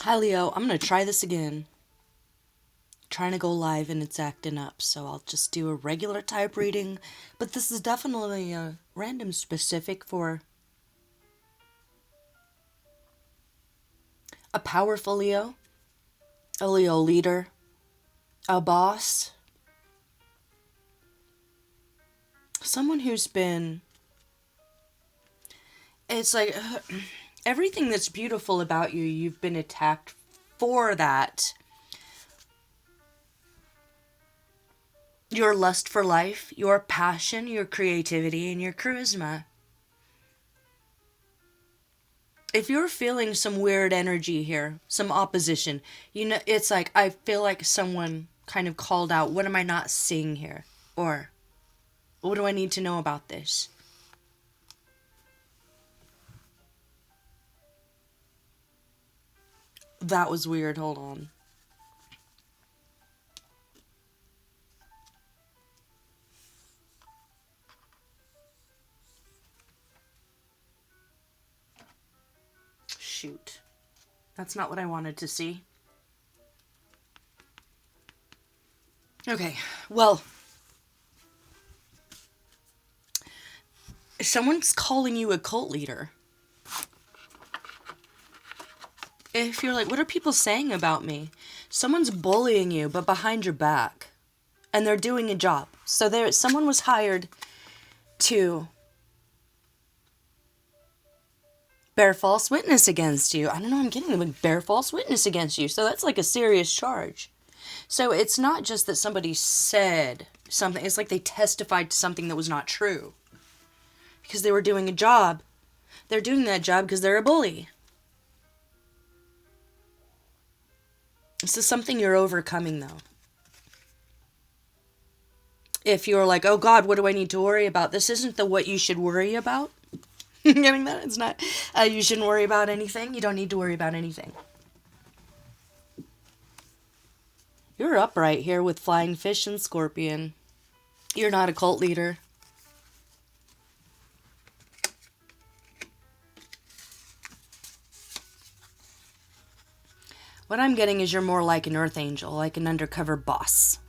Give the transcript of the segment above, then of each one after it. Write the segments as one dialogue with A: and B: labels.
A: Hi Leo, I'm gonna try this again. Trying to go live and it's acting up, so I'll just do a regular type reading. But this is definitely a random specific for a powerful Leo, a Leo leader, a boss, someone who's been. It's like everything that's beautiful about you, you've been attacked for that. Your lust for life, your passion, your creativity, and your charisma. If you're feeling some weird energy here, some opposition, it's like I feel like someone kind of called out, what am I not seeing here? Or what do I need to know about this? That was weird. Hold on. Shoot. That's not what I wanted to see. Okay, well, someone's calling you a cult leader. If you're like, what are people saying about me? Someone's bullying you, but behind your back. And they're doing a job. So someone was hired to bear false witness against you. I don't know, I'm getting them bear false witness against you. So that's like a serious charge. So it's not just that somebody said something, it's like they testified to something that was not true. Because they were doing a job. They're doing that job because they're a bully. This is something you're overcoming, though. If you're like, oh God, what do I need to worry about? This isn't the what you should worry about. Getting that? It's not, you shouldn't worry about anything. You don't need to worry about anything. You're upright here with flying fish and scorpion. You're not a cult leader. What I'm getting is you're more like an earth angel, like an undercover boss.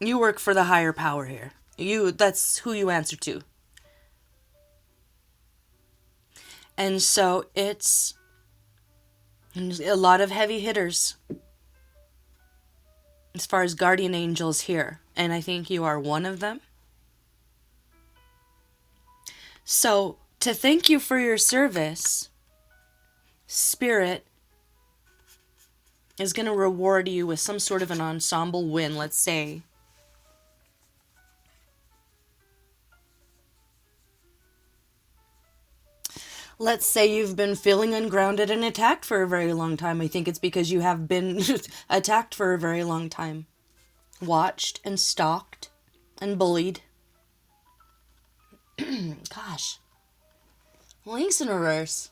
A: You work for the higher power here. That's who you answer to. And so it's a lot of heavy hitters as far as guardian angels here. And I think you are one of them. So to thank you for your service, Spirit is going to reward you with some sort of an ensemble win, let's say. Let's say you've been feeling ungrounded and attacked for a very long time. I think it's because you have been attacked for a very long time. Watched and stalked and bullied. Gosh. Links in reverse.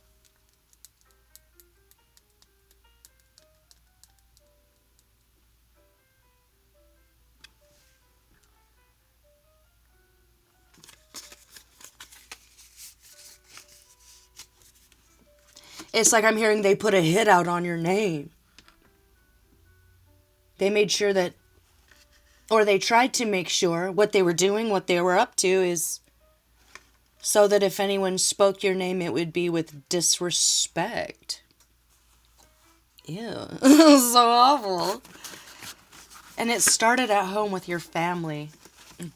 A: It's like I'm hearing they put a hit out on your name. They made sure that, or they tried to make sure what they were doing, what they were up to is so that if anyone spoke your name, it would be with disrespect. Ew. So awful. And it started at home with your family.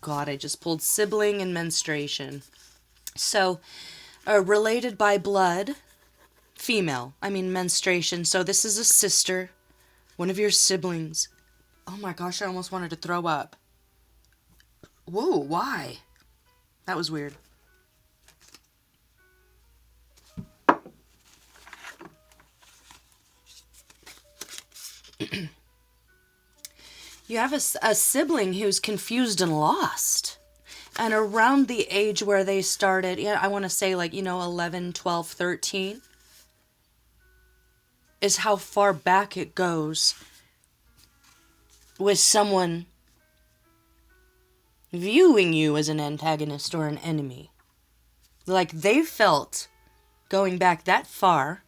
A: God, I just pulled sibling and menstruation. So, related by blood, female. I mean menstruation. So this is a sister, one of your siblings. Oh my gosh, I almost wanted to throw up. Whoa, why? That was weird. You have a sibling who's confused and lost. And around the age where they started, yeah, I want to say 11, 12, 13, is how far back it goes with someone viewing you as an antagonist or an enemy. Like they felt going back that far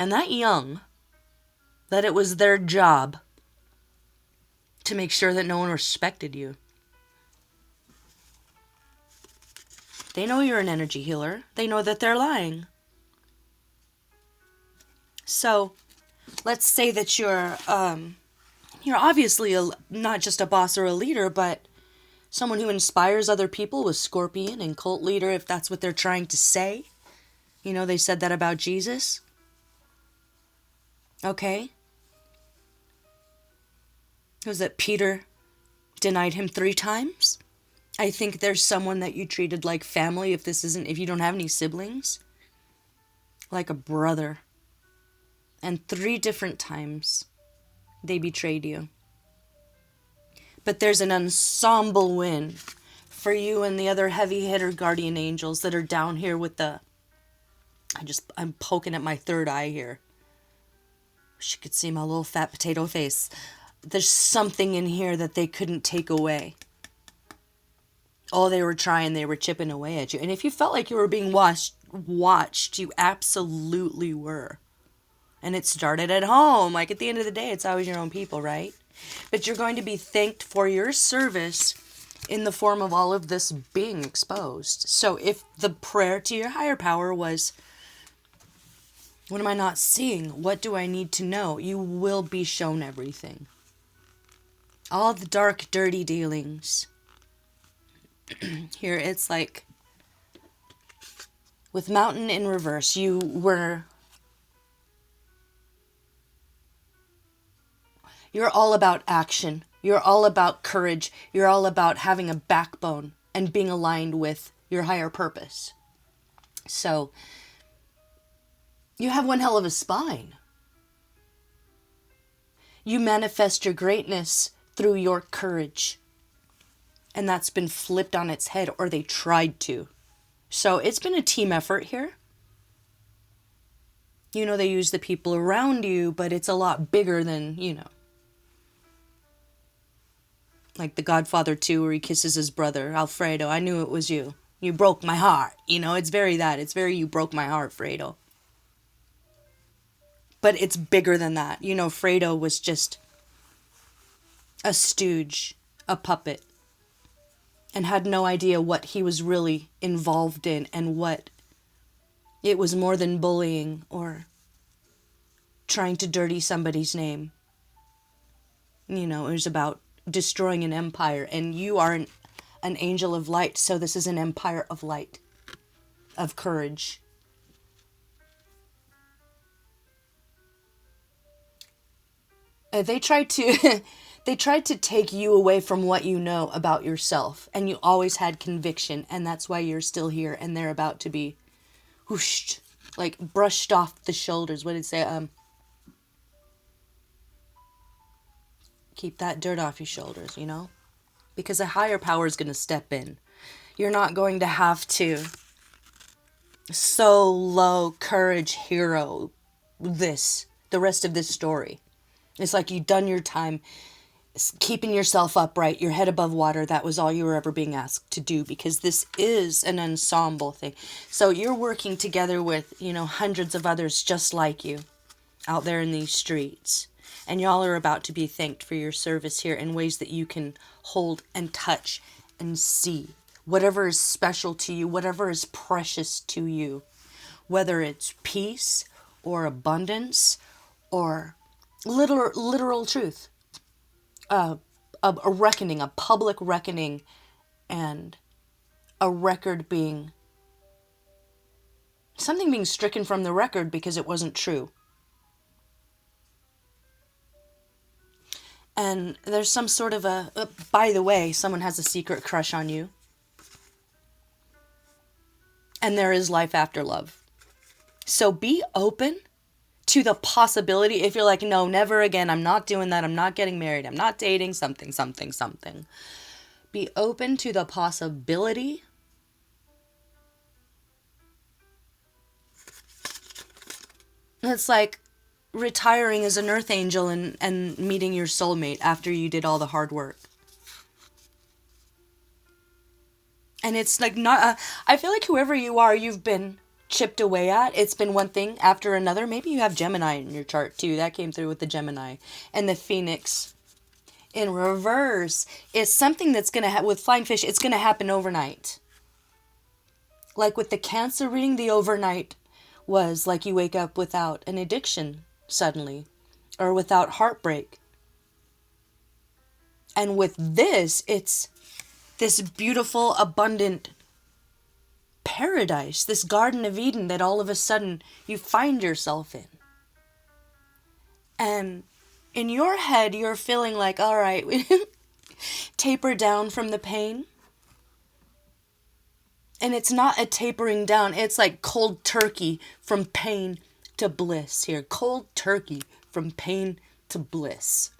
A: and that young, that it was their job to make sure that no one respected you. They know you're an energy healer. They know that they're lying. So, let's say that you're obviously not just a boss or a leader, but someone who inspires other people with Scorpion and cult leader, if that's what they're trying to say. You know, they said that about Jesus. Okay. Was it Peter denied him 3 times? I think there's someone that you treated like family if you don't have any siblings. Like a brother. And 3 different times they betrayed you. But there's an ensemble win for you and the other heavy hitter guardian angels that are down here with I'm poking at my third eye here. Wish you could see my little fat potato face. There's something in here that they couldn't take away. Oh, they were chipping away at you. And if you felt like you were being watched, you absolutely were. And it started at home. Like, at the end of the day, it's always your own people, right? But you're going to be thanked for your service in the form of all of this being exposed. So if the prayer to your higher power was, what am I not seeing? What do I need to know? You will be shown everything. All the dark, dirty dealings. Here, it's like, with Mountain in reverse, you're all about action. You're all about courage. You're all about having a backbone and being aligned with your higher purpose. So, you have one hell of a spine. You manifest your greatness through your courage. And that's been flipped on its head, or they tried to. So it's been a team effort here. You know, they use the people around you, but it's a lot bigger than, like The Godfather 2, where he kisses his brother, Alfredo, I knew it was you. You broke my heart. It's very that. It's very, you broke my heart, Fredo. But it's bigger than that. Fredo was just a stooge, a puppet, and had no idea what he was really involved in, and what it was more than bullying or trying to dirty somebody's name. It was about destroying an empire, and you are an angel of light, so this is an empire of light, of courage. They tried to take you away from what you know about yourself, and you always had conviction, and that's why you're still here, and they're about to be whooshed, like brushed off the shoulders. What did it say? Keep that dirt off your shoulders, because a higher power is going to step in. You're not going to have to solo courage hero the rest of this story. It's like you've done your time keeping yourself upright, your head above water. That was all you were ever being asked to do, because this is an ensemble thing. So you're working together with, hundreds of others just like you out there in these streets. And y'all are about to be thanked for your service here in ways that you can hold and touch and see. Whatever is special to you, whatever is precious to you, whether it's peace or abundance or literal truth. A reckoning, a public reckoning, and a record something being stricken from the record because it wasn't true. And there's some sort of by the way, someone has a secret crush on you. And there is life after love. So be open to the possibility. If you're like, no, never again, I'm not doing that, I'm not getting married, I'm not dating, something. Be open to the possibility it's like retiring as an earth angel and meeting your soulmate after you did all the hard work. And it's like not, I feel like whoever you are, you've been chipped away at. It's been one thing after another. Maybe you have Gemini in your chart too. That came through with the Gemini. And the Phoenix in reverse is something that's going to with flying fish, it's going to happen overnight. Like with the Cancer reading, the overnight was like you wake up without an addiction suddenly, or without heartbreak. And with this, it's this beautiful, abundant paradise, this Garden of Eden that all of a sudden you find yourself in. And in your head, you're feeling like, all right, taper down from the pain. And it's not a tapering down. It's like cold turkey from pain to bliss here. Cold turkey from pain to bliss.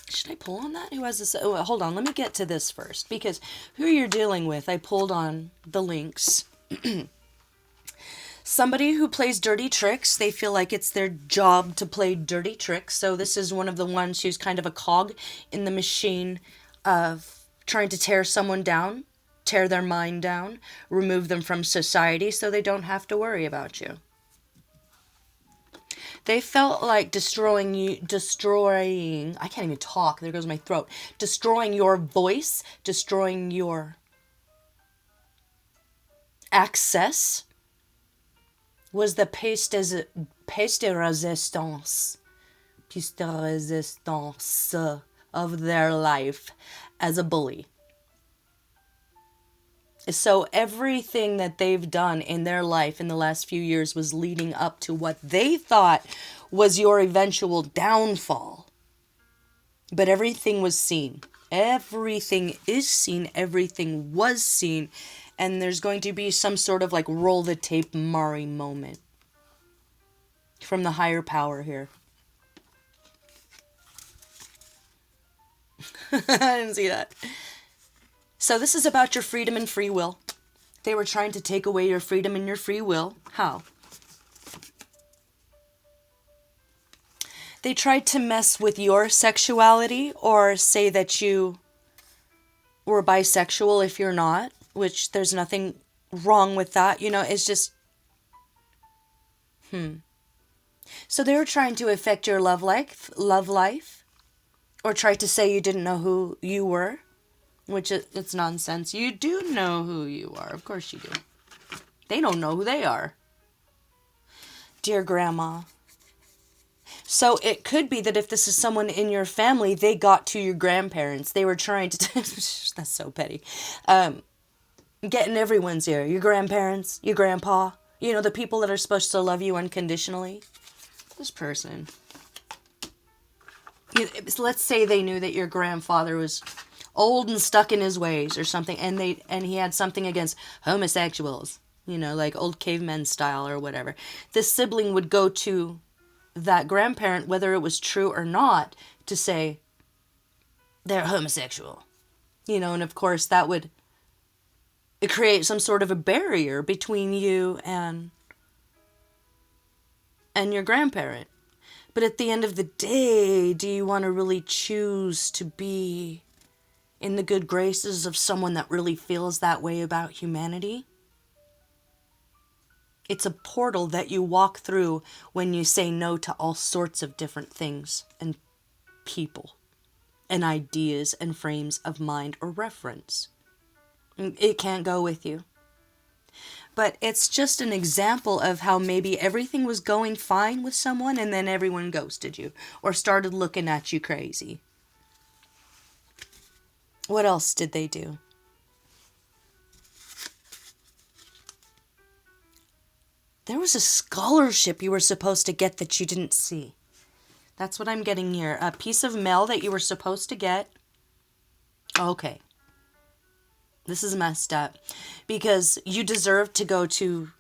A: Should I pull on that? Who has this? Oh, hold on. Let me get to this first. Because who you're dealing with, I pulled on the links. Somebody who plays dirty tricks, they feel like it's their job to play dirty tricks. So this is one of the ones who's kind of a cog in the machine of trying to tear someone down, tear their mind down, remove them from society so they don't have to worry about you. They felt like destroying, I can't even talk, there goes my throat, destroying your voice, destroying your access, was the pièce de résistance of their life as a bully. So everything that they've done in their life in the last few years was leading up to what they thought was your eventual downfall. But everything was seen. Everything is seen. Everything was seen. And there's going to be some sort of like roll the tape Mari moment from the higher power here. I didn't see that. So this is about your freedom and free will. They were trying to take away your freedom and your free will. How? They tried to mess with your sexuality or say that you were bisexual if you're not, which there's nothing wrong with that. You know, it's just... So they were trying to affect your love life, or try to say you didn't know who you were. Which it's nonsense. You do know who you are. Of course you do. They don't know who they are. Dear Grandma. So it could be that if this is someone in your family, they got to your grandparents. They were trying to... That's so petty. Get in everyone's ear. Your grandparents, your grandpa. You know, the people that are supposed to love you unconditionally. This person. Let's say they knew that your grandfather was... old and stuck in his ways or something, and he had something against homosexuals, you know, like old cavemen style or whatever. This sibling would go to that grandparent, whether it was true or not, to say they're homosexual, you know, and of course that would create some sort of a barrier between you and your grandparent. But at the end of the day, do you want to really choose to be in the good graces of someone that really feels that way about humanity? It's a portal that you walk through when you say no to all sorts of different things and people and ideas and frames of mind or reference. It can't go with you. But it's just an example of how maybe everything was going fine with someone and then everyone ghosted you or started looking at you crazy. What else did they do? There was a scholarship you were supposed to get that you didn't see. That's what I'm getting here. A piece of mail that you were supposed to get. Okay. This is messed up. Because you deserve to go to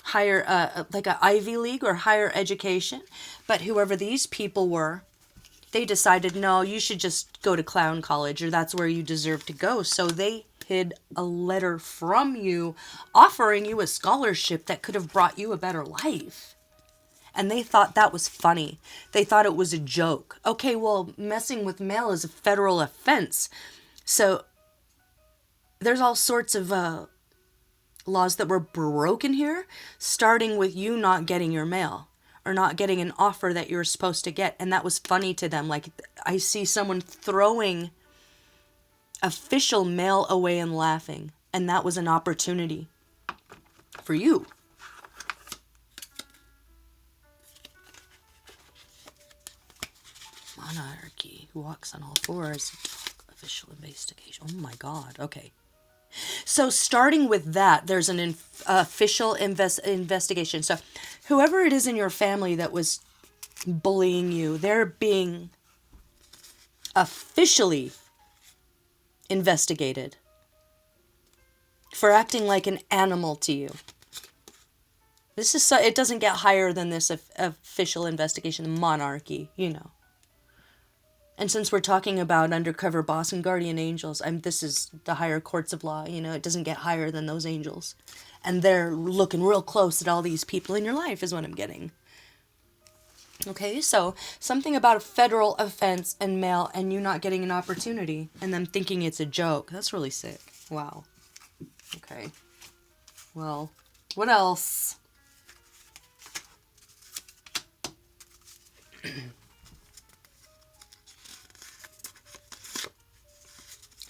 A: higher, like an Ivy League or higher education. But whoever these people were, they decided, no, you should just go to clown college, or that's where you deserve to go. So they hid a letter from you offering you a scholarship that could have brought you a better life. And they thought that was funny. They thought it was a joke. Okay, well, messing with mail is a federal offense. So there's all sorts of laws that were broken here, starting with you not getting your mail or not getting an offer that you're supposed to get. And that was funny to them. Like, I see someone throwing official mail away and laughing. And that was an opportunity for you. Monarchy, who walks on all fours. Official investigation. Oh my God. Okay. So starting with that, there's an official investigation. So whoever it is in your family that was bullying you, they're being officially investigated for acting like an animal to you. This is it doesn't get higher than this official investigation, monarchy, you know. And since we're talking about undercover boss and guardian angels, this is the higher courts of law, you know, it doesn't get higher than those angels. And they're looking real close at all these people in your life is what I'm getting. Okay, so something about a federal offense and mail and you not getting an opportunity and them thinking it's a joke. That's really sick. Wow. Okay. Well, what else?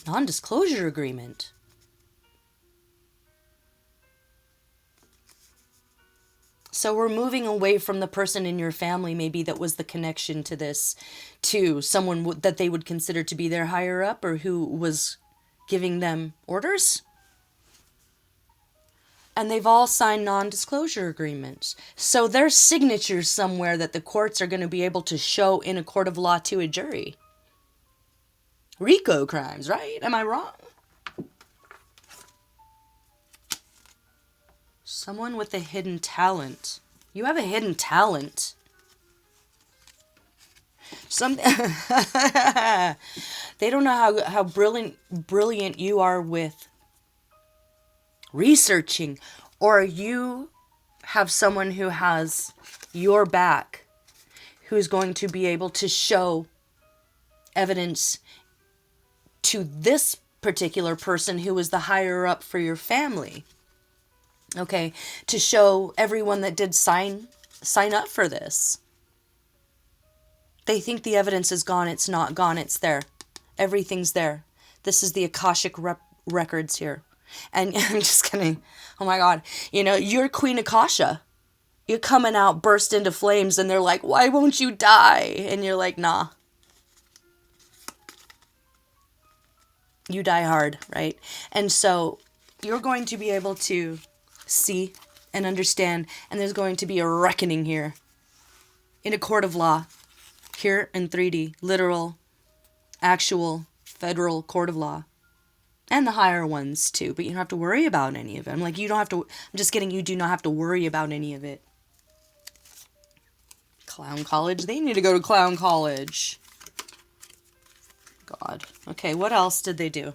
A: Non-disclosure agreement. So we're moving away from the person in your family maybe that was the connection to this, to someone that they would consider to be their higher up or who was giving them orders. And they've all signed non-disclosure agreements. So there's signatures somewhere that the courts are going to be able to show in a court of law to a jury. RICO crimes, right? Am I wrong? Someone with a hidden talent. You have a hidden talent. They don't know how brilliant you are with researching, or you have someone who has your back, who's going to be able to show evidence to this particular person who was the higher up for your family. Okay, to show everyone that did sign up for this. They think the evidence is gone. It's not gone. It's there. Everything's there. This is the Akashic records here. And I'm just kidding. Oh my God. You know, you're Queen Akasha. You're coming out, burst into flames, and they're like, why won't you die? And you're like, nah. You die hard, right? And so you're going to be able to see and understand, and there's going to be a reckoning here in a court of law, here in 3D, literal, actual, federal court of law, and the higher ones too, but you don't have to worry about any of it. I'm just kidding, you do not have to worry about any of it. Clown college, they need to go to clown college. God. Okay, what else did they do?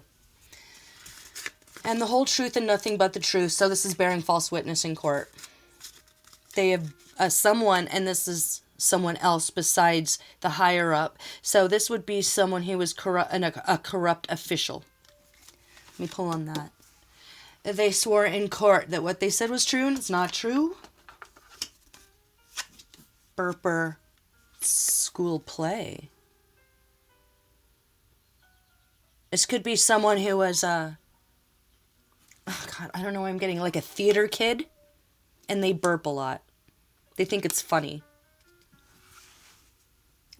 A: And the whole truth and nothing but the truth. So this is bearing false witness in court. They have someone, and this is someone else besides the higher up. So this would be someone who was a corrupt official. Let me pull on that. They swore in court that what they said was true, and it's not true. Burper school play. This could be someone who was oh God, I don't know why I'm getting like a theater kid, and they burp a lot. They think it's funny.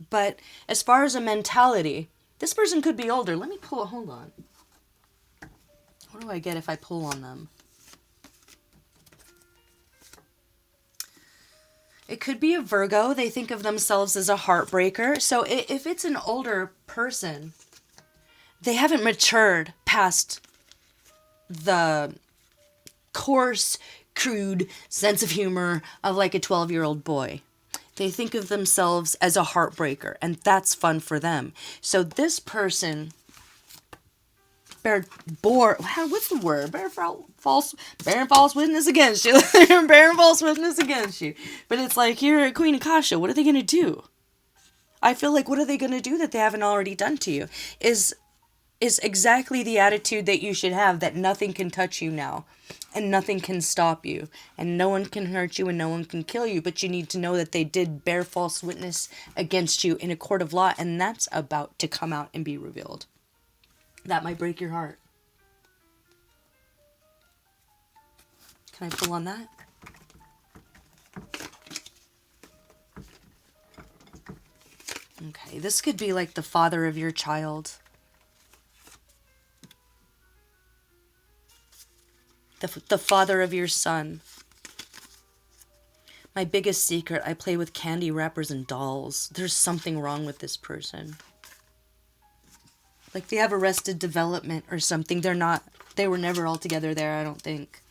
A: But as far as a mentality, this person could be older. Let me hold on. What do I get if I pull on them? It could be a Virgo. They think of themselves as a heartbreaker. So if it's an older person, they haven't matured past the coarse, crude sense of humor of like a 12-year-old boy. They think of themselves as a heartbreaker, and that's fun for them. So this person what's the word? Bearing false witness against you. Bearing false witness against you. But it's like, you're a Queen Akasha. What are they going to do? I feel like, what are they going to do that they haven't already done to you? Is is exactly the attitude that you should have, that nothing can touch you now and nothing can stop you and no one can hurt you and no one can kill you. But you need to know that they did bear false witness against you in a court of law, and that's about to come out and be revealed. That might break your heart. Can I pull on that? Okay, this could be like the father of your child. The father of your son. My biggest secret, I play with candy wrappers and dolls. There's something wrong with this person. Like they have arrested development or something. They were never all together there, I don't think.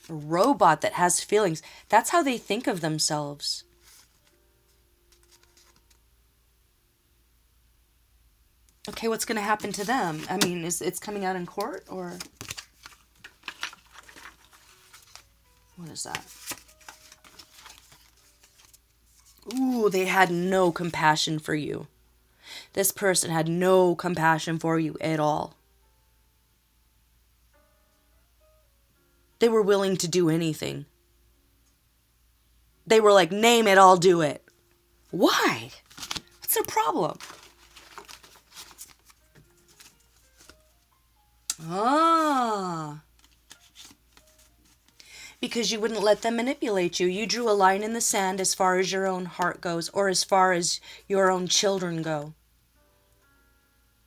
A: A robot that has feelings. That's how they think of themselves. Okay, what's going to happen to them? I mean, it's coming out in court, or what is that? Ooh, they had no compassion for you. This person had no compassion for you at all. They were willing to do anything. They were like, name it, I'll do it. Why? What's their problem? Because you wouldn't let them manipulate you. You drew a line in the sand as far as your own heart goes, or as far as your own children go.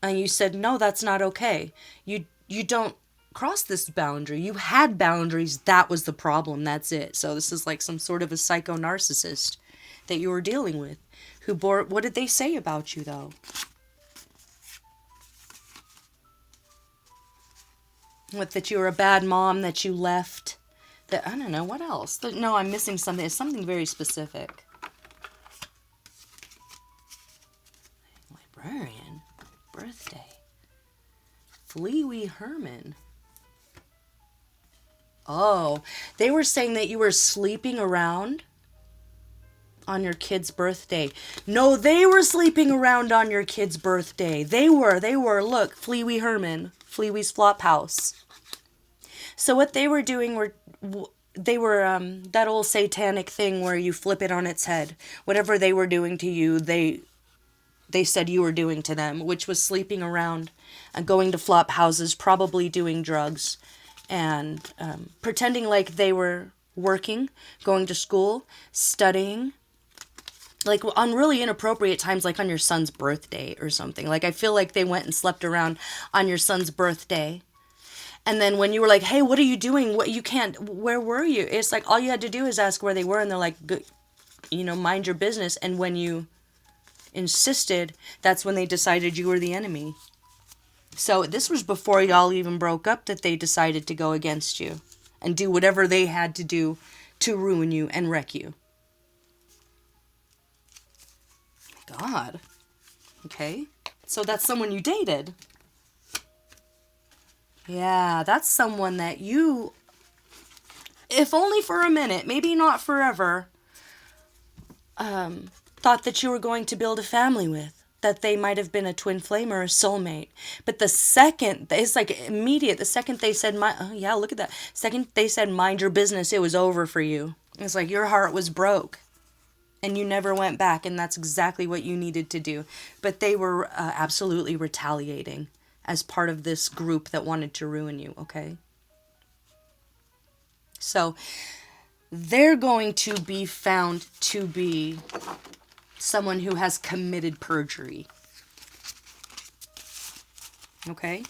A: And you said, no, that's not okay. You don't cross this boundary. You had boundaries. That was the problem. That's it. So this is like some sort of a psycho narcissist that you were dealing with. What did they say about you, though? What, that you were a bad mom, that you left, that, I don't know, what else? No, I'm missing something. It's something very specific. Librarian. Birthday. Fleewee Herman. Oh, they were saying that you were sleeping around on your kid's birthday. No, they were sleeping around on your kid's birthday. They were. Look, Fleewee Herman. Fleewee's Flop House. So what they were doing they were that old satanic thing where you flip it on its head. Whatever they were doing to you, they said you were doing to them, which was sleeping around and going to flop houses, probably doing drugs, and pretending like they were working, going to school, studying, like on really inappropriate times, like on your son's birthday or something. Like I feel like they went and slept around on your son's birthday. And then when you were like, hey, what are you doing? Where were you? It's like all you had to do is ask where they were, and they're like, mind your business. And when you insisted, that's when they decided you were the enemy. So this was before y'all even broke up, that they decided to go against you and do whatever they had to do to ruin you and wreck you. God. Okay. So that's someone you dated. Yeah, that's someone that you, if only for a minute, maybe not forever, thought that you were going to build a family with. That they might have been a twin flame or a soulmate. But the second, it's like immediate, the second they said, look at that. Second they said, mind your business, it was over for you. It's like your heart was broke. And you never went back, and that's exactly what you needed to do. But they were absolutely retaliating as part of this group that wanted to ruin you, okay? So they're going to be found to be someone who has committed perjury. Okay?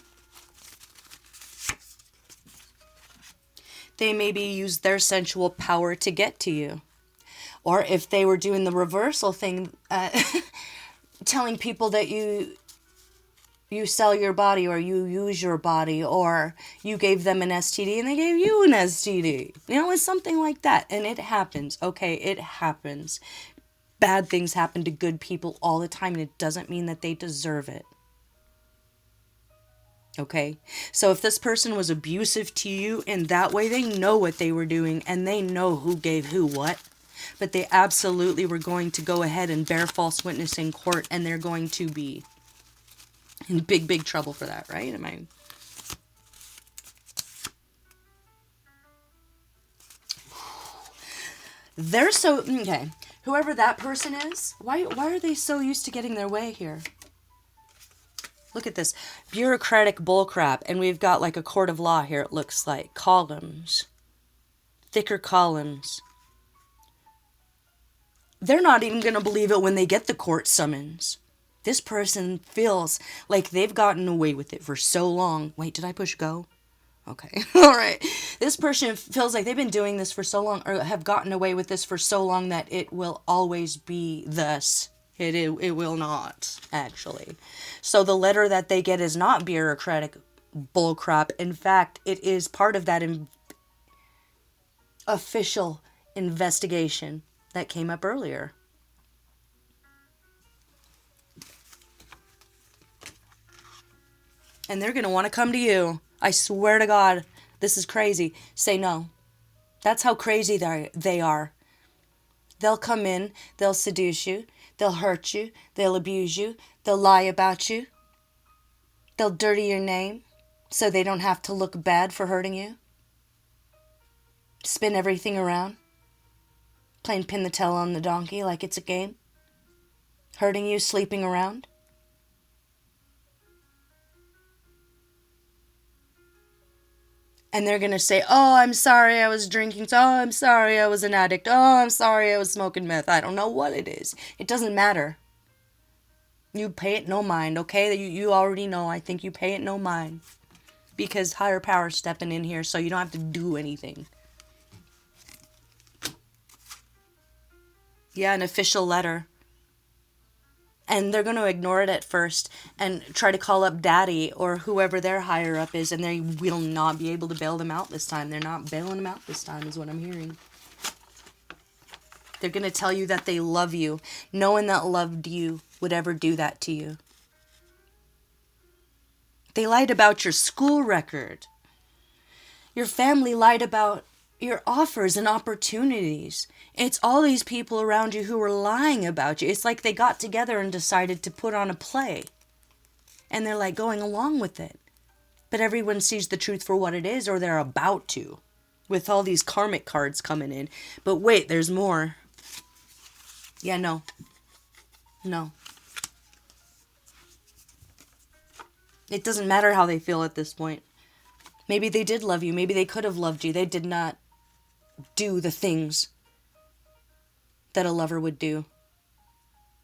A: They maybe used their sensual power to get to you. Or if they were doing the reversal thing, telling people that you sell your body, or you use your body, or you gave them an STD and they gave you an STD. It's something like that. And it happens. Okay, it happens. Bad things happen to good people all the time, and it doesn't mean that they deserve it. Okay? So if this person was abusive to you in that way, they know what they were doing, and they know who gave who what. But they absolutely were going to go ahead and bear false witness in court, and they're going to be in big, big trouble for that, right? Am I... They're so... Okay. Whoever that person is, why are they so used to getting their way here? Look at this. Bureaucratic bullcrap. And we've got like a court of law here, it looks like. Columns. Thicker columns. They're not even going to believe it when they get the court summons. This person feels like they've gotten away with it for so long. Wait, did I push go? Okay. All right. This person feels like they've been doing this for so long, or have gotten away with this for so long, that it will always be thus. It will not, actually. So the letter that they get is not bureaucratic bullcrap. In fact, it is part of that official investigation that came up earlier. And they're going to want to come to you. I swear to God, this is crazy. Say no. That's how crazy they are. They'll come in, they'll seduce you, they'll hurt you, they'll abuse you, they'll lie about you, they'll dirty your name so they don't have to look bad for hurting you. Spin everything around. Playing pin the tail on the donkey like it's a game. Hurting you, sleeping around. And they're going to say, oh, I'm sorry I was drinking. Oh, I'm sorry I was an addict. Oh, I'm sorry I was smoking meth. I don't know what it is. It doesn't matter. You pay it no mind, okay? You already know. I think you pay it no mind. Because higher power's stepping in here, so you don't have to do anything. Yeah, an official letter. And they're going to ignore it at first and try to call up daddy or whoever their higher up is, and they will not be able to bail them out this time. They're not bailing them out this time, is what I'm hearing. They're going to tell you that they love you. No one that loved you would ever do that to you. They lied about your school record. Your family lied about your offers and opportunities. It's all these people around you who are lying about you. It's like they got together and decided to put on a play. And they're like going along with it. But everyone sees the truth for what it is, or they're about to. With all these karmic cards coming in. But wait, there's more. Yeah, no. No. It doesn't matter how they feel at this point. Maybe they did love you. Maybe they could have loved you. They did not do the things that a lover would do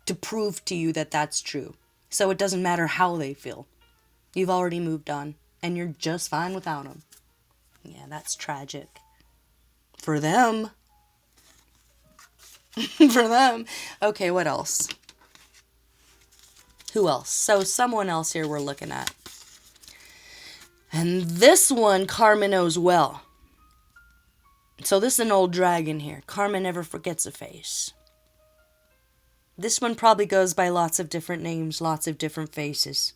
A: to prove to you that that's true. So it doesn't matter how they feel. You've already moved on, and you're just fine without them. Yeah, that's tragic. For them. For them. Okay, what else? Who else? So someone else here we're looking at. And this one Karma knows well. So this is an old dragon here. Karma never forgets a face. This one probably goes by lots of different names, lots of different faces.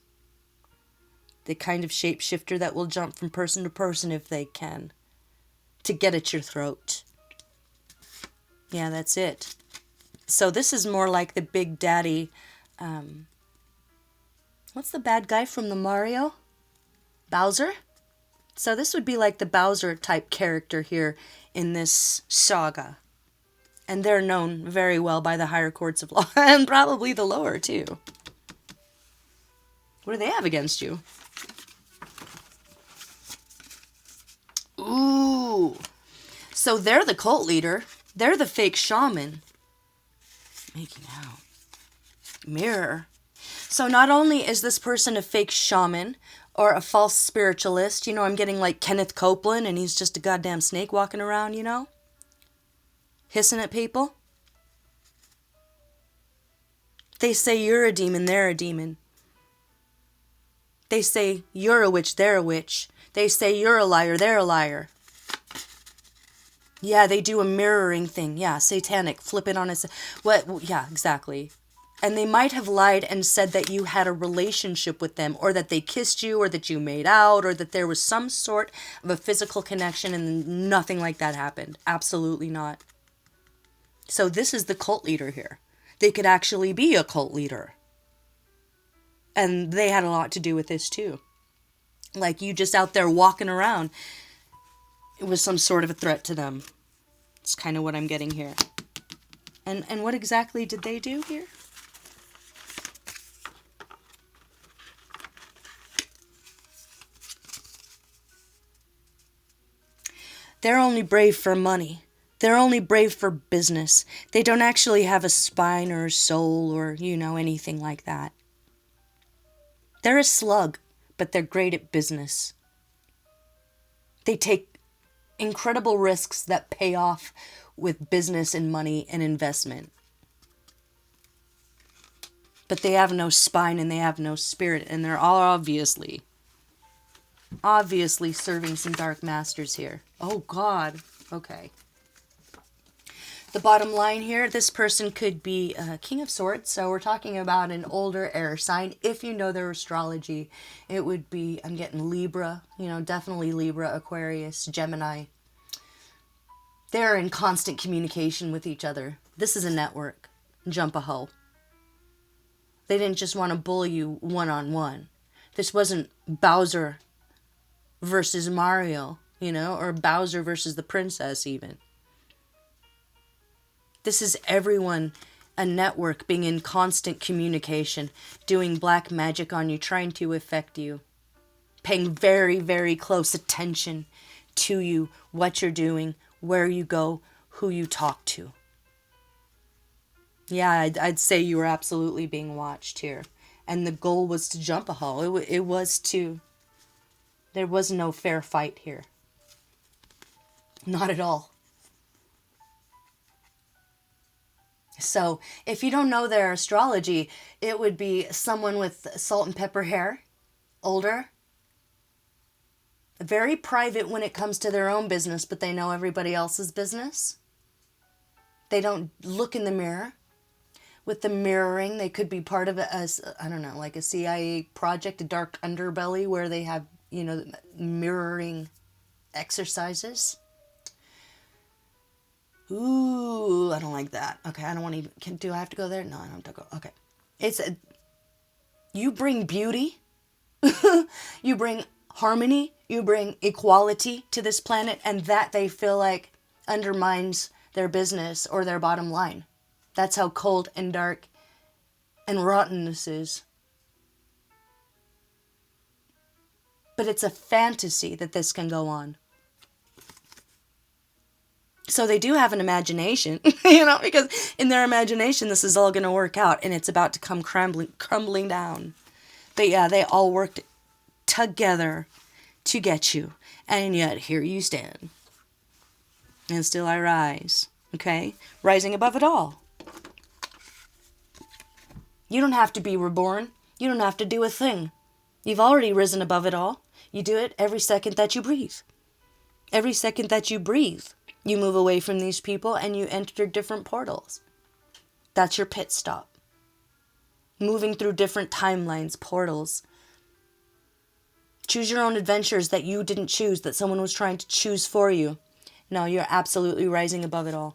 A: The kind of shapeshifter that will jump from person to person if they can. To get at your throat. Yeah, that's it. So this is more like the Big Daddy. What's the bad guy from the Mario? Bowser? So this would be like the Bowser type character here in this saga. And they're known very well by the higher courts of law. And probably the lower, too. What do they have against you? Ooh. So they're the cult leader. They're the fake shaman. Making out. Mirror. So not only is this person a fake shaman or a false spiritualist, you know, I'm getting like Kenneth Copeland and he's just a goddamn snake walking around, you know, hissing at people. They say you're a demon, they're a demon. They say you're a witch, they're a witch. They say you're a liar, they're a liar. Yeah, they do a mirroring thing. Yeah, satanic. Flip it on its... What? Yeah, exactly. And they might have lied and said that you had a relationship with them, or that they kissed you, or that you made out, or that there was some sort of a physical connection, and nothing like that happened. Absolutely not. So this is the cult leader here. They could actually be a cult leader. And they had a lot to do with this too. Like you just out there walking around, it was some sort of a threat to them. It's kind of what I'm getting here. And what exactly did they do here? They're only brave for money. They're only brave for business. They don't actually have a spine or a soul or, anything like that. They're a slug, but they're great at business. They take incredible risks that pay off with business and money and investment. But they have no spine and they have no spirit, and they're all obviously serving some dark masters here. Oh God. Okay. The bottom line here, this person could be a King of Swords. So we're talking about an older air sign. If you know their astrology, it would be, I'm getting Libra, definitely Libra, Aquarius, Gemini. They're in constant communication with each other. This is a network. Jump a hoe. They didn't just want to bully you one-on-one. This wasn't Bowser versus Mario, or Bowser versus the princess even. This is everyone, a network being in constant communication, doing black magic on you, trying to affect you, paying very, very close attention to you, what you're doing, where you go, who you talk to. Yeah, I'd say you were absolutely being watched here. And the goal was to jump a hole. It was to... There was no fair fight here. Not at all. So, if you don't know their astrology, it would be someone with salt and pepper hair, older, very private when it comes to their own business, but they know everybody else's business. They don't look in the mirror. With the mirroring, they could be part of like a CIA project, a dark underbelly where they have, mirroring exercises. Ooh, I don't like that. Okay, I don't want to even... Do I have to go there? No, I don't have to go. Okay. You bring beauty. You bring harmony. You bring equality to this planet, and that they feel like undermines their business or their bottom line. That's how cold and dark and rotten this is. But it's a fantasy that this can go on. So they do have an imagination, because in their imagination, this is all going to work out and it's about to come crumbling down. But yeah, they all worked together to get you. And yet, here you stand. And still I rise. Okay? Rising above it all. You don't have to be reborn. You don't have to do a thing. You've already risen above it all. You do it every second that you breathe. Every second that you breathe. You move away from these people and you enter different portals. That's your pit stop. Moving through different timelines, portals. Choose your own adventures that you didn't choose, that someone was trying to choose for you. No, you're absolutely rising above it all.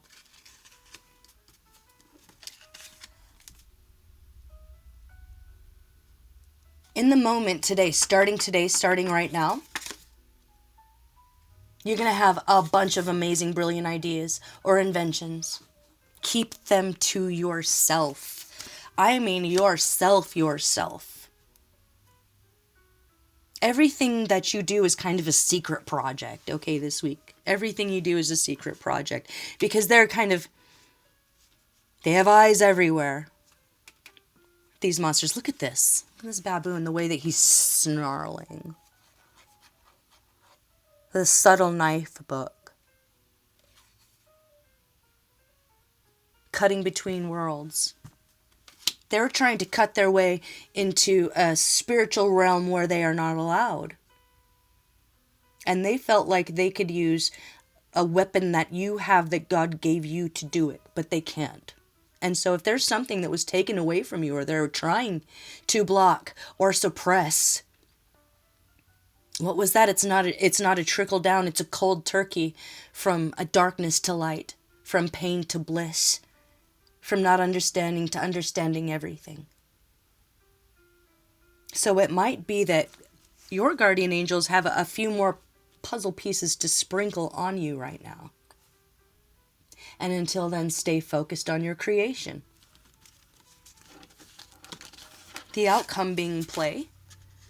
A: In the moment today, starting right now, you're going to have a bunch of amazing, brilliant ideas or inventions. Keep them to yourself. I mean yourself. Everything that you do is kind of a secret project, okay, this week. Everything you do is a secret project. Because they have eyes everywhere. These monsters, look at this. Look at this baboon, the way that he's snarling. The subtle knife book. Cutting between worlds. They're trying to cut their way into a spiritual realm where they are not allowed. And they felt like they could use a weapon that you have that God gave you to do it, but they can't. And so if there's something that was taken away from you or they're trying to block or suppress, what was that? It's not a trickle down. It's a cold turkey from a darkness to light, from pain to bliss, from not understanding to understanding everything. So it might be that your guardian angels have a few more puzzle pieces to sprinkle on you right now. And until then, stay focused on your creation. The outcome being play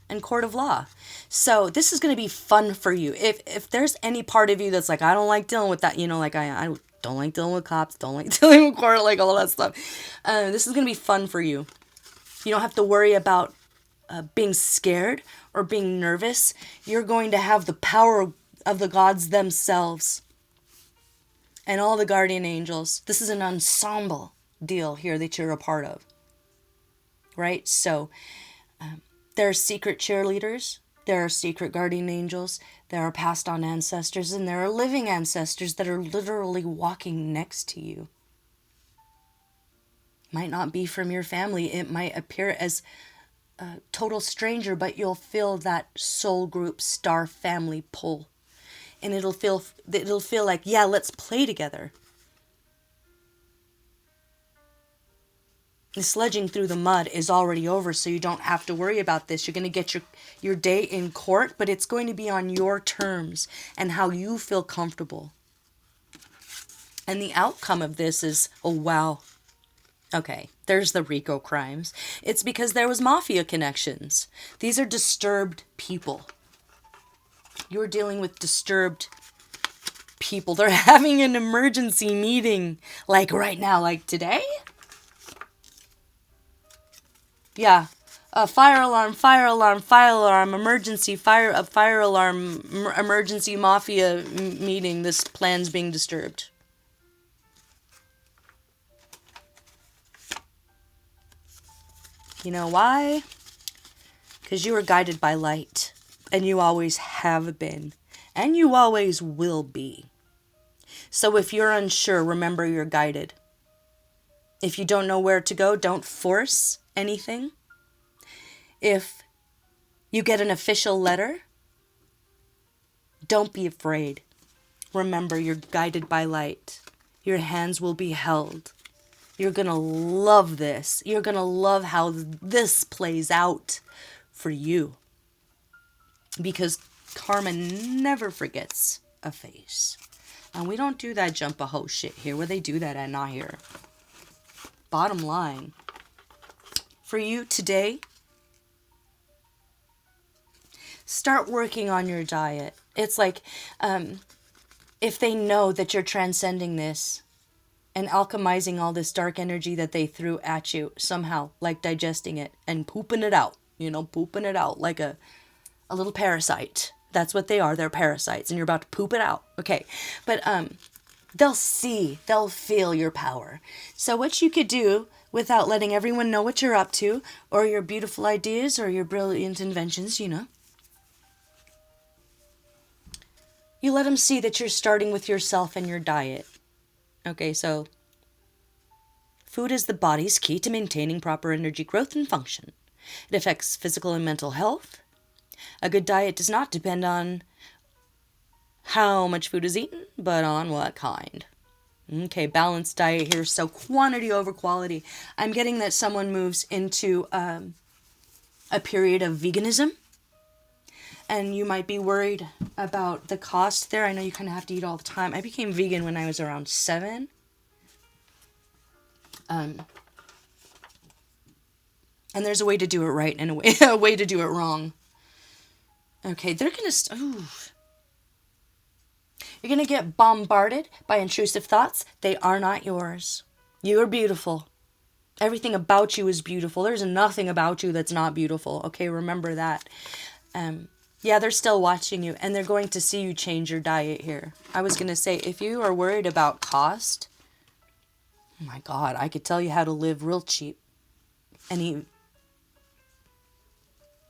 A: and court of law. So this is going to be fun for you. If there's any part of you that's like, I don't like dealing with that, like I don't like dealing with cops, don't like dealing with court, like all that stuff. This is going to be fun for you. You don't have to worry about being scared or being nervous. You're going to have the power of the gods themselves and all the guardian angels. This is an ensemble deal here that you're a part of. Right? So there are secret cheerleaders, there are secret guardian angels, there are passed on ancestors, and there are living ancestors that are literally walking next to you. Might not be from your family. It might appear as a total stranger, but you'll feel that soul group star family pull. And it'll feel like, yeah, let's play together. The sledging through the mud is already over, so you don't have to worry about this. You're going to get your day in court, but it's going to be on your terms and how you feel comfortable. And the outcome of this is, oh, wow. Okay, there's the RICO crimes. It's because there was mafia connections. These are disturbed people. You're dealing with disturbed people. They're having an emergency meeting, like right now, like today. Yeah, fire alarm, emergency, fire alarm, emergency mafia meeting. This plan's being disturbed. You know why? Because you are guided by light, and you always have been, and you always will be. So if you're unsure, remember you're guided. If you don't know where to go, don't force anything. If you get an official letter, don't be afraid. Remember, you're guided by light. Your hands will be held. You're going to love this. You're going to love how this plays out for you. Because karma never forgets a face. And we don't do that jump a hoe shit here. Where they do that at, not here. Bottom line. For you today, start working on your diet. It's like, if they know that you're transcending this and alchemizing all this dark energy that they threw at you somehow, like digesting it and pooping it out, pooping it out like a little parasite. That's what they are. They're parasites, and you're about to poop it out. Okay. But they'll feel your power. So what you could do without letting everyone know what you're up to or your beautiful ideas or your brilliant inventions, you let them see that you're starting with yourself and your diet. Okay, so food is the body's key to maintaining proper energy growth and function. It affects physical and mental health. A good diet does not depend on how much food is eaten, but on what kind. Okay, balanced diet here, so quantity over quality. I'm getting that someone moves into a period of veganism. And you might be worried about the cost there. I know you kind of have to eat all the time. I became vegan when I was around 7. And there's a way to do it right and a way to do it wrong. Okay, they're going to... You're going to get bombarded by intrusive thoughts. They are not yours. You are beautiful. Everything about you is beautiful. There's nothing about you that's not beautiful. Okay, remember that. Yeah, they're still watching you, and they're going to see you change your diet here. I was going to say, if you are worried about cost, oh my God, I could tell you how to live real cheap and eat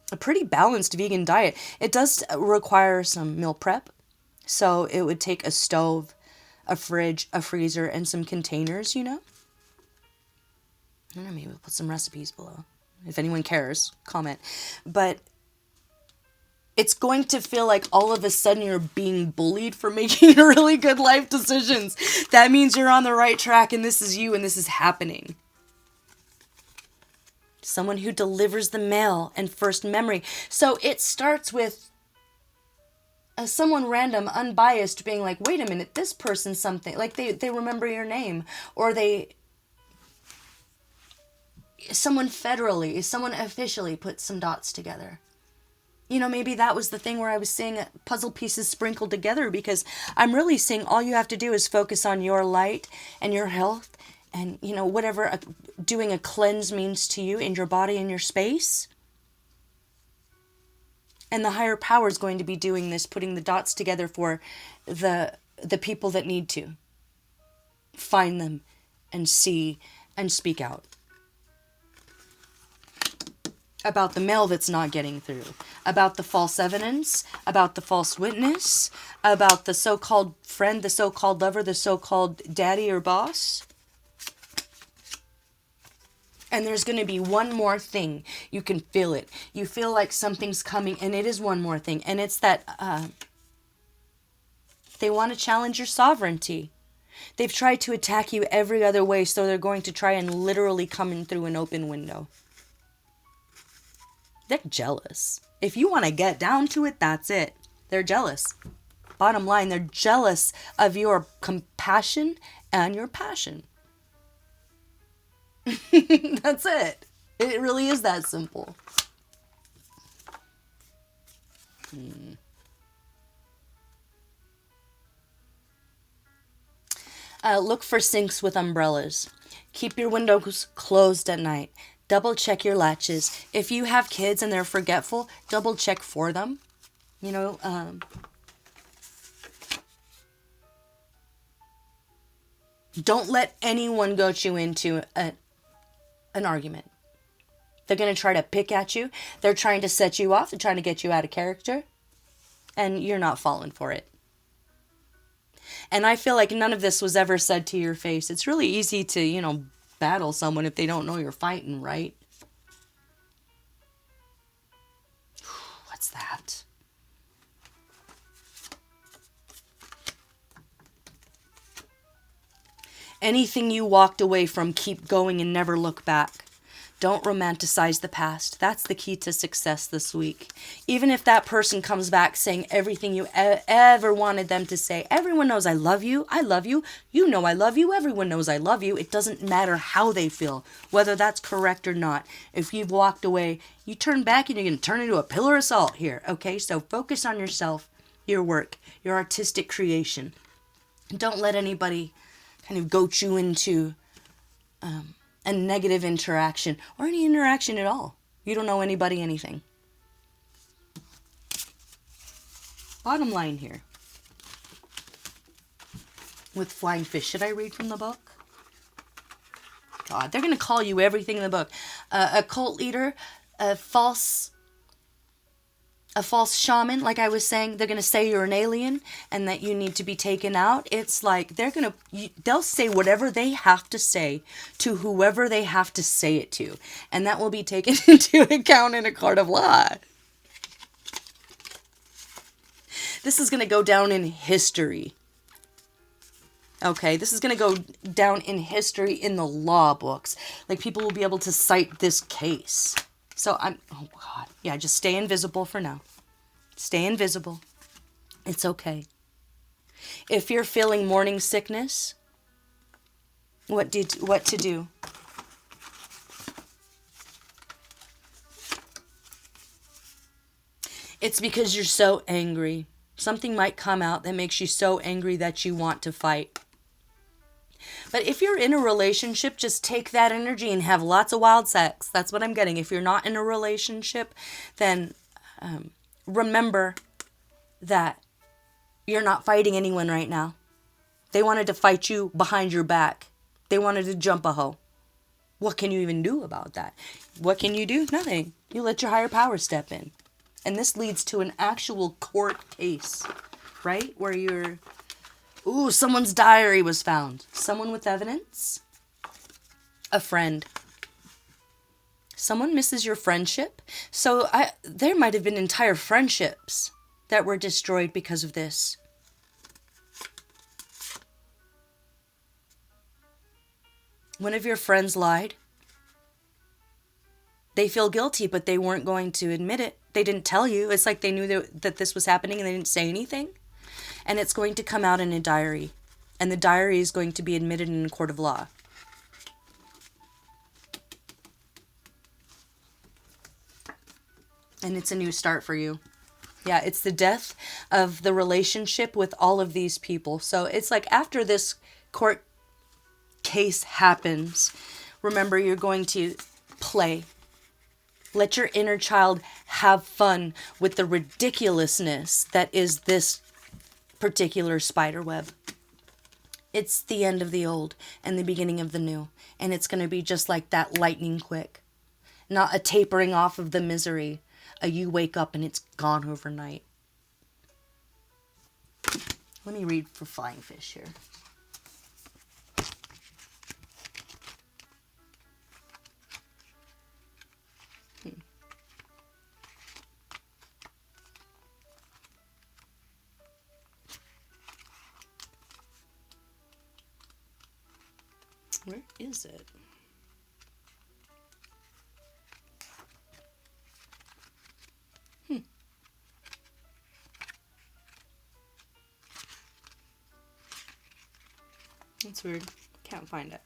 A: a pretty balanced vegan diet. It does require some meal prep, so it would take a stove, a fridge, a freezer, and some containers, I don't know, maybe we'll put some recipes below. If anyone cares, comment. But it's going to feel like all of a sudden you're being bullied for making really good life decisions. That means you're on the right track and this is you and this is happening. someone who delivers the mail and first memory. So it starts with someone random, unbiased, being like, wait a minute, this person's something. Like they remember your name. Or someone officially put some dots together. You know, maybe that was the thing where I was seeing puzzle pieces sprinkled together, because I'm really seeing all you have to do is focus on your light and your health and, you know, whatever doing a cleanse means to you in your body and your space. And the higher power is going to be doing this, putting the dots together for the people that need to find them and see and speak out about the mail that's not getting through, about the false evidence, about the false witness, about the so-called friend, the so-called lover, the so-called daddy or boss. And there's going to be one more thing. You can feel it. You feel like something's coming, and it is one more thing. And it's that they want to challenge your sovereignty. They've tried to attack you every other way, so they're going to try and literally come in through an open window. They're jealous. If you want to get down to it, that's it. They're jealous. Bottom line, they're jealous of your compassion and your passion. That's it. It really is that simple. Look for sinks with umbrellas. Keep your windows closed at night. Double check your latches. If you have kids and they're forgetful, double check for them. You know, don't let anyone goat you into an argument. They're going to try to pick at you. They're trying to set you off. They're trying to get you out of character. And you're not falling for it. And I feel like none of this was ever said to your face. It's really easy to, you know, battle someone if they don't know you're fighting, right? What's that? Anything you walked away from, keep going and never look back. Don't romanticize the past. That's the key to success this week. Even if that person comes back saying everything you ever wanted them to say. Everyone knows I love you. I love you. You know I love you. Everyone knows I love you. It doesn't matter how they feel, whether that's correct or not. If you've walked away, you turn back and you're going to turn into a pillar of salt here. Okay, so focus on yourself, your work, your artistic creation. Don't let anybody kind of goat you into a negative interaction or any interaction at all. You don't know anybody, anything. Bottom line here. With flying fish, should I read from the book? God, they're going to call you everything in the book. A cult leader, a false shaman, like I was saying. They're going to say you're an alien and that you need to be taken out. It's like they'll say whatever they have to say to whoever they have to say it to. And that will be taken into account in a court of law. This is going to go down in history. Okay, this is going to go down in history in the law books. Like, people will be able to cite this case. So oh God. Yeah, just stay invisible for now. Stay invisible. It's okay. If you're feeling morning sickness, what to do? It's because you're so angry. Something might come out that makes you so angry that you want to fight. But if you're in a relationship, just take that energy and have lots of wild sex. That's what I'm getting. If you're not in a relationship, then remember that you're not fighting anyone right now. They wanted to fight you behind your back. They wanted to jump a hoe. What can you even do about that? What can you do? Nothing. You let your higher power step in. And this leads to an actual court case, right? Where someone's diary was found. Someone with evidence. A friend. Someone misses your friendship. So there might have been entire friendships that were destroyed because of this. One of your friends lied. They feel guilty, but they weren't going to admit it. They didn't tell you. It's like they knew that this was happening and they didn't say anything. And it's going to come out in a diary. And the diary is going to be admitted in a court of law. And it's a new start for you. Yeah, it's the death of the relationship with all of these people. So it's like after this court case happens, remember, you're going to play. Let your inner child have fun with the ridiculousness that is this particular spider web. It's the end of the old and the beginning of the new. And it's going to be just like that, lightning quick. Not a tapering off of the misery. You wake up and it's gone overnight. Let me read for Flying Fish here. Where is it? That's weird. Can't find it.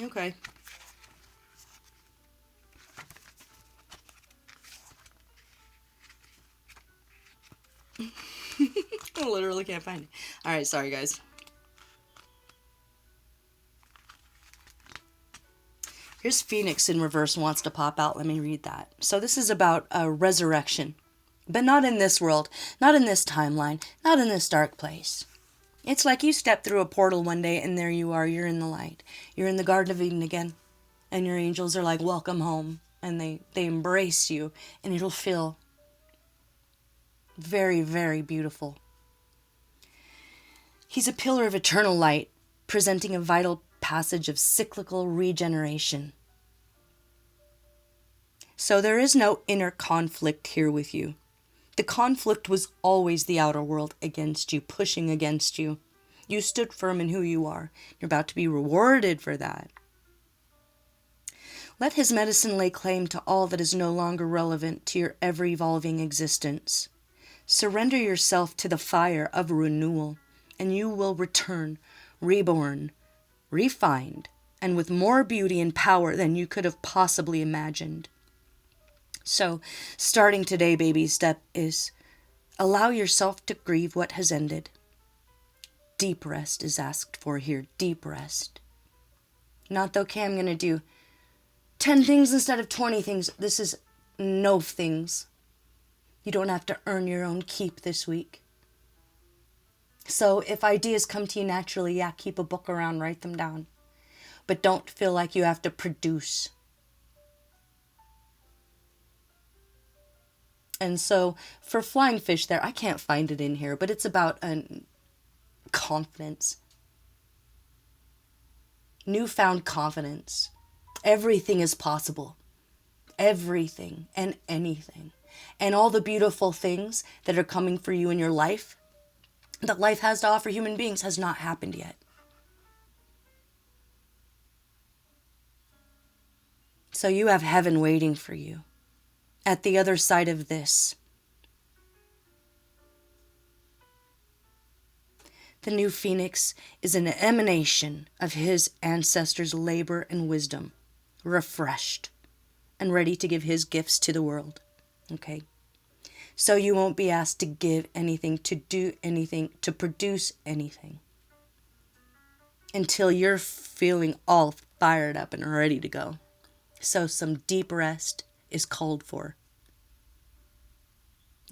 A: Okay. I literally can't find it. Alright, sorry guys. Here's Phoenix in reverse wants to pop out. Let me read that. So this is about a resurrection. But not in this world. Not in this timeline. Not in this dark place. It's like you step through a portal one day and there you are. You're in the light. You're in the Garden of Eden again. And your angels are like, welcome home. And they embrace you. And it'll feel very, very beautiful. He's a pillar of eternal light, presenting a vital passage of cyclical regeneration. So there is no inner conflict here with you. The conflict was always the outer world against you, pushing against you. You stood firm in who you are. You're about to be rewarded for that. Let his medicine lay claim to all that is no longer relevant to your ever-evolving existence. Surrender yourself to the fire of renewal, and you will return, reborn, refined, and with more beauty and power than you could have possibly imagined. So, starting today, baby step is allow yourself to grieve what has ended. Deep rest is asked for here, deep rest. Not, okay, I'm going to do 10 things instead of 20 things. This is no things. You don't have to earn your own keep this week. So if ideas come to you naturally, yeah, keep a book around, write them down. But don't feel like you have to produce. And so for Flying Fish there, I can't find it in here, but it's about confidence. Newfound confidence. Everything is possible. Everything and anything. And all the beautiful things that are coming for you in your life, that life has to offer human beings, has not happened yet. So you have heaven waiting for you at the other side of this. The new Phoenix is an emanation of his ancestors' labor and wisdom, refreshed and ready to give his gifts to the world. Okay? So you won't be asked to give anything, to do anything, to produce anything until you're feeling all fired up and ready to go. So some deep rest is called for.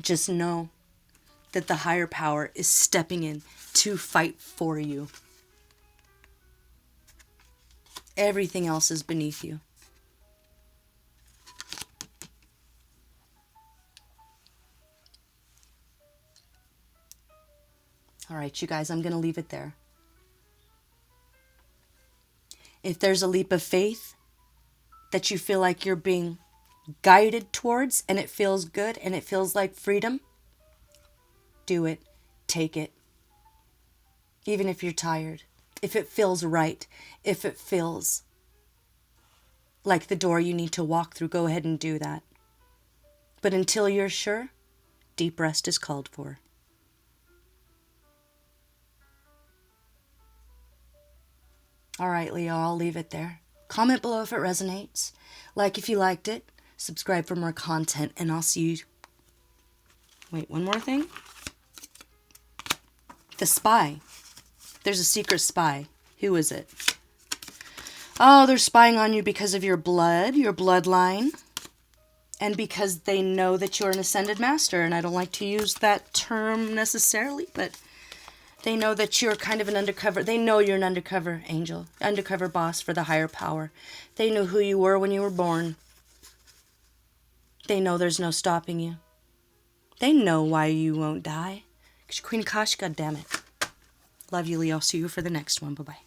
A: Just know that the higher power is stepping in to fight for you. Everything else is beneath you. All right, you guys, I'm going to leave it there. If there's a leap of faith that you feel like you're being guided towards and it feels good and it feels like freedom, Do it. Take it. Even if you're tired. If it feels right. If it feels like the door you need to walk through, go ahead and do that. But until you're sure, deep rest is called for. All right, Leo, I'll leave it there. Comment below if it resonates. Like if you liked it. Subscribe for more content, and I'll see you. Wait, one more thing. The spy. There's a secret spy. Who is it? Oh, they're spying on you because of your blood, your bloodline, and because they know that you're an ascended master. And I don't like to use that term necessarily, but they know that you're kind of an undercover. They know you're an undercover angel, undercover boss for the higher power. They knew who you were when you were born. They know there's no stopping you. They know why you won't die. 'Cause you're Queen Akash, goddammit. Love you, Leo. See you for the next one. Bye-bye.